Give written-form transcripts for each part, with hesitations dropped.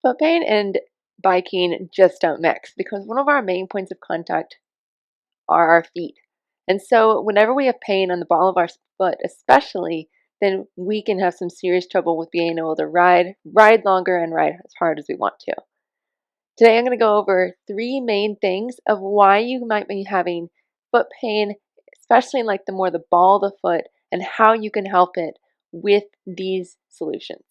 Foot pain and biking just don't mix because one of our main points of contact are our feet. And so whenever we have pain on the ball of our foot, especially, then we can have some serious trouble with being able to ride longer and ride as hard as we want to. Today I'm going to go over three main things of why you might be having foot pain, especially in like the ball of the foot, and how you can help it with these solutions.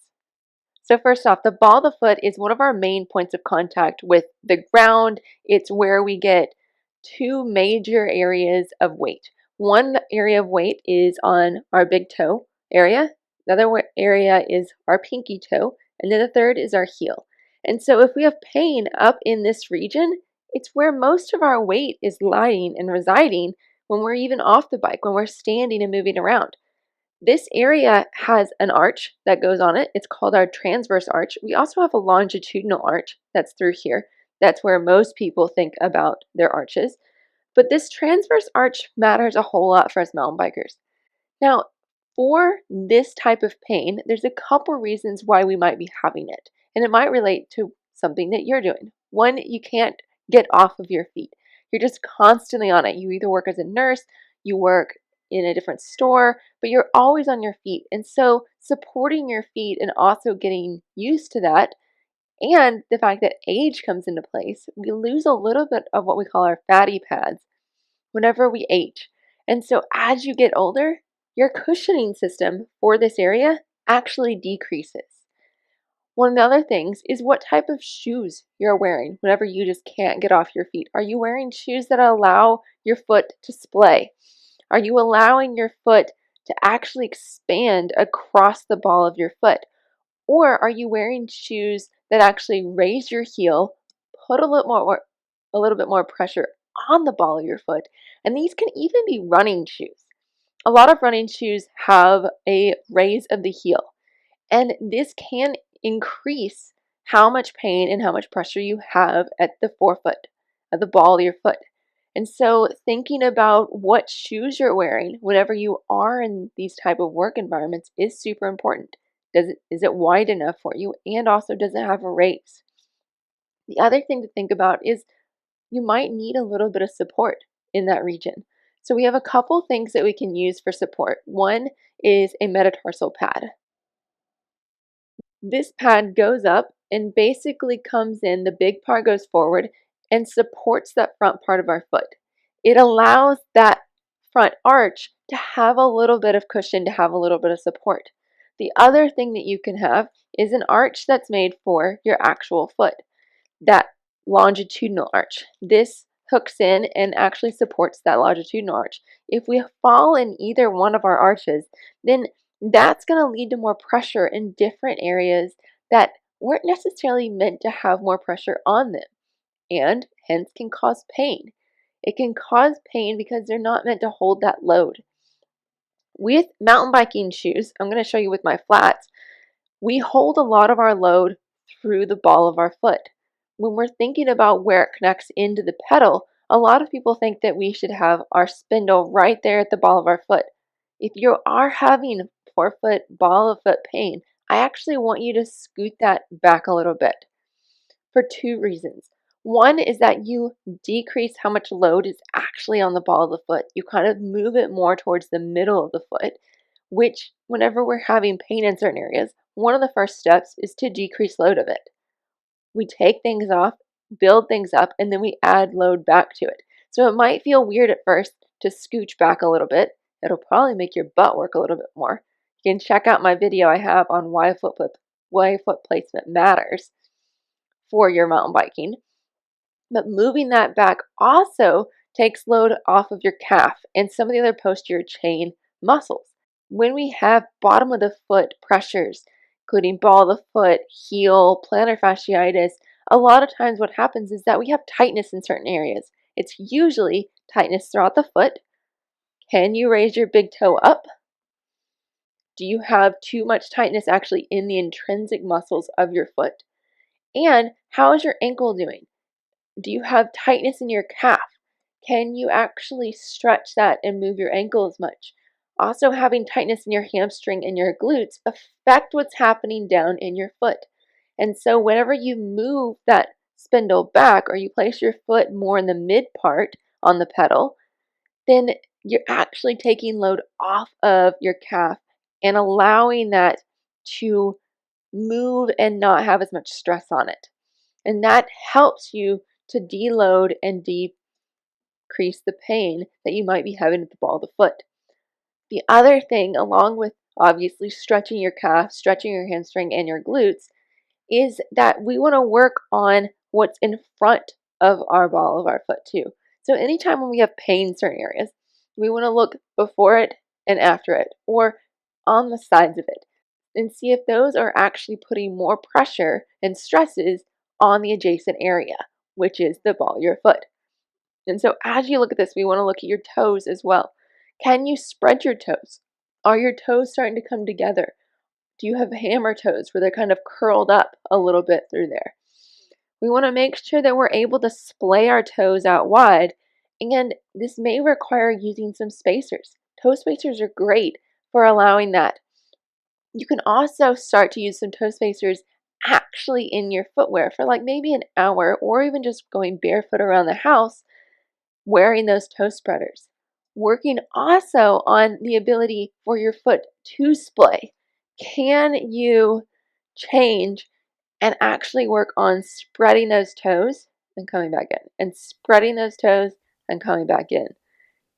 So first off, the ball of the foot is one of our main points of contact with the ground. It's where we get two major areas of weight. One area of weight is on our big toe area. The other area is our pinky toe. And then the third is our heel. And so if we have pain up in this region, it's where most of our weight is lying and residing when we're even off the bike, when we're standing and moving around. This area has an arch that goes on it. It's called our transverse arch. We also have a longitudinal arch that's through here. That's where most people think about their arches. But this transverse arch matters a whole lot for us mountain bikers. Now, for this type of pain, there's a couple reasons why we might be having it. And it might relate to something that you're doing. One, you can't get off of your feet. You're just constantly on it. You either work as a nurse, you work in a different store, but you're always on your feet. And so supporting your feet and also getting used to that and the fact that age comes into place, we lose a little bit of what we call our fatty pads whenever we age. And so as you get older, your cushioning system for this area actually decreases. One of the other things is what type of shoes you're wearing whenever you just can't get off your feet. Are you wearing shoes that allow your foot to splay? Are you allowing your foot to actually expand across the ball of your foot? Or are you wearing shoes that actually raise your heel, put a little bit more pressure on the ball of your foot? And these can even be running shoes. A lot of running shoes have a raise of the heel, and this can increase how much pain and how much pressure you have at the forefoot, at the ball of your foot. And so thinking about what shoes you're wearing whenever you are in these type of work environments is super important. Is it wide enough for you? And also, does it have a raise? The other thing to think about is you might need a little bit of support in that region. So we have a couple things that we can use for support. One is a metatarsal pad. This pad goes up and basically comes in, the big part goes forward and supports that front part of our foot. It allows that front arch to have a little bit of cushion, to have a little bit of support. The other thing that you can have is an arch that's made for your actual foot, that longitudinal arch. This hooks in and actually supports that longitudinal arch. If we fall in either one of our arches, then that's going to lead to more pressure in different areas that weren't necessarily meant to have more pressure on them, and hence can cause pain. It can cause pain because they're not meant to hold that load. With mountain biking shoes, I'm going to show you with my flats, we hold a lot of our load through the ball of our foot. When we're thinking about where it connects into the pedal, a lot of people think that we should have our spindle right there at the ball of our foot. If you are having forefoot, ball of foot pain, I actually want you to scoot that back a little bit for two reasons. One is that you decrease how much load is actually on the ball of the foot. You kind of move it more towards the middle of the foot, which whenever we're having pain in certain areas, one of the first steps is to decrease load of it. We take things off, build things up, and then we add load back to it. So it might feel weird at first to scooch back a little bit. It'll probably make your butt work a little bit more. You can check out my video I have on why foot placement matters for your mountain biking. But moving that back also takes load off of your calf and some of the other posterior chain muscles. When we have bottom of the foot pressures, including ball of the foot, heel, plantar fasciitis, a lot of times what happens is that we have tightness in certain areas. It's usually tightness throughout the foot. Can you raise your big toe up? Do you have too much tightness actually in the intrinsic muscles of your foot? And how is your ankle doing? Do you have tightness in your calf? Can you actually stretch that and move your ankle as much? Also, having tightness in your hamstring and your glutes affect what's happening down in your foot. And so whenever you move that spindle back or you place your foot more in the mid part on the pedal, then you're actually taking load off of your calf and allowing that to move and not have as much stress on it. And that helps you to deload and decrease the pain that you might be having at the ball of the foot. The other thing, along with obviously stretching your calf, stretching your hamstring and your glutes, is that we want to work on what's in front of our ball of our foot too. So anytime when we have pain in certain areas, we want to look before it and after it, or on the sides of it, and see if those are actually putting more pressure and stresses on the adjacent area, which is the ball of your foot. And so as you look at this, we want to look at your toes as well. Can you spread your toes? Are your toes starting to come together? Do you have hammer toes where they're kind of curled up a little bit through there? We want to make sure that we're able to splay our toes out wide, and this may require using some spacers. Toe spacers are great for allowing that. You can also start to use some toe spacers actually in your footwear for like maybe an hour, or even just going barefoot around the house wearing those toe spreaders. Working also on the ability for your foot to splay. Can you change and actually work on spreading those toes and coming back in, and spreading those toes and coming back in?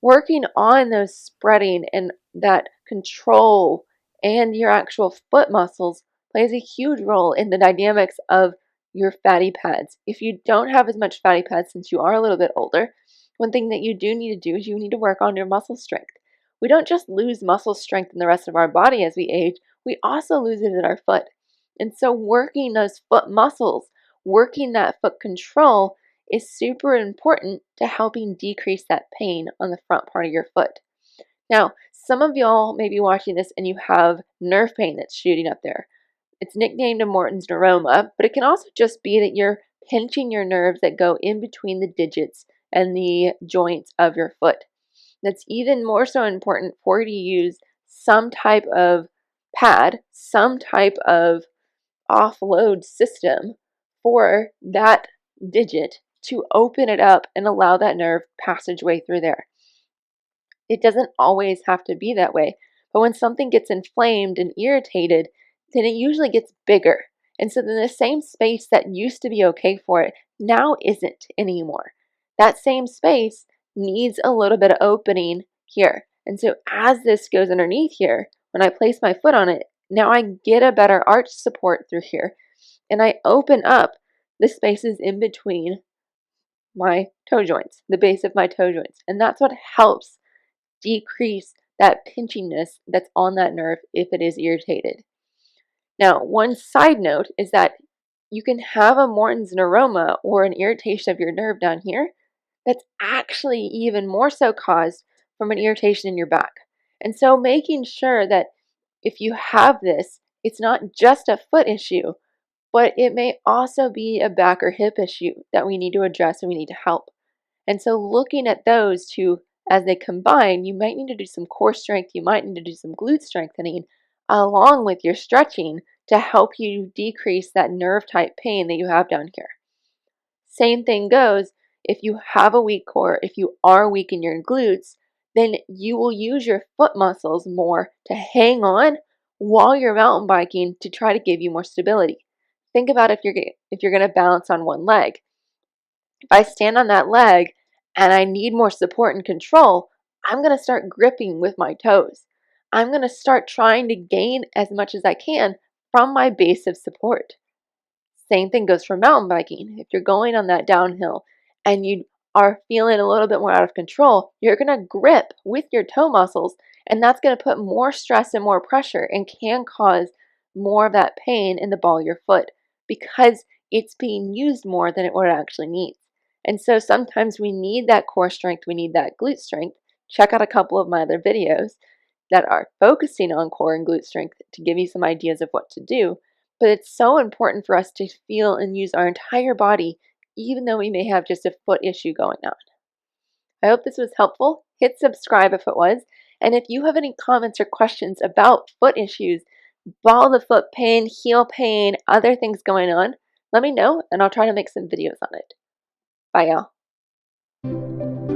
Working on those spreading and that control and your actual foot muscles plays a huge role in the dynamics of your fatty pads. If you don't have as much fatty pads since you are a little bit older, one thing that you do need to do is you need to work on your muscle strength. We don't just lose muscle strength in the rest of our body as we age, we also lose it in our foot. And so working those foot muscles, working that foot control is super important to helping decrease that pain on the front part of your foot. Now, some of y'all may be watching this and you have nerve pain that's shooting up there. It's nicknamed a Morton's neuroma, but it can also just be that you're pinching your nerves that go in between the digits and the joints of your foot. That's even more so important for you to use some type of pad, some type of offload system for that digit to open it up and allow that nerve passageway through there. It doesn't always have to be that way, but when something gets inflamed and irritated, then it usually gets bigger. And so then the same space that used to be okay for it now isn't anymore. That same space needs a little bit of opening here. And so as this goes underneath here, when I place my foot on it, now I get a better arch support through here. And I open up the spaces in between my toe joints, the base of my toe joints. And that's what helps decrease that pinchiness that's on that nerve if it is irritated. Now, one side note is that you can have a Morton's neuroma or an irritation of your nerve down here that's actually even more so caused from an irritation in your back. And so making sure that if you have this, it's not just a foot issue, but it may also be a back or hip issue that we need to address and we need to help. And so looking at those two as they combine, you might need to do some core strength, you might need to do some glute strengthening along with your stretching to help you decrease that nerve type pain that you have down here. Same thing goes if you have a weak core, if you are weak in your glutes, then you will use your foot muscles more to hang on while you're mountain biking to try to give you more stability. Think about if you're going to balance on one leg. If I stand on that leg and I need more support and control, I'm going to start gripping with my toes. I'm going to start trying to gain as much as I can from my base of support. Same thing goes for mountain biking. If you're going on that downhill and you are feeling a little bit more out of control, you're going to grip with your toe muscles, and that's going to put more stress and more pressure and can cause more of that pain in the ball of your foot because it's being used more than it would actually need. And so sometimes we need that core strength, we need that glute strength. Check out a couple of my other videos that are focusing on core and glute strength to give you some ideas of what to do. But it's so important for us to feel and use our entire body, even though we may have just a foot issue going on. I hope this was helpful. Hit subscribe if it was. And if you have any comments or questions about foot issues, ball of the foot pain, heel pain, other things going on, let me know and I'll try to make some videos on it. Bye, y'all.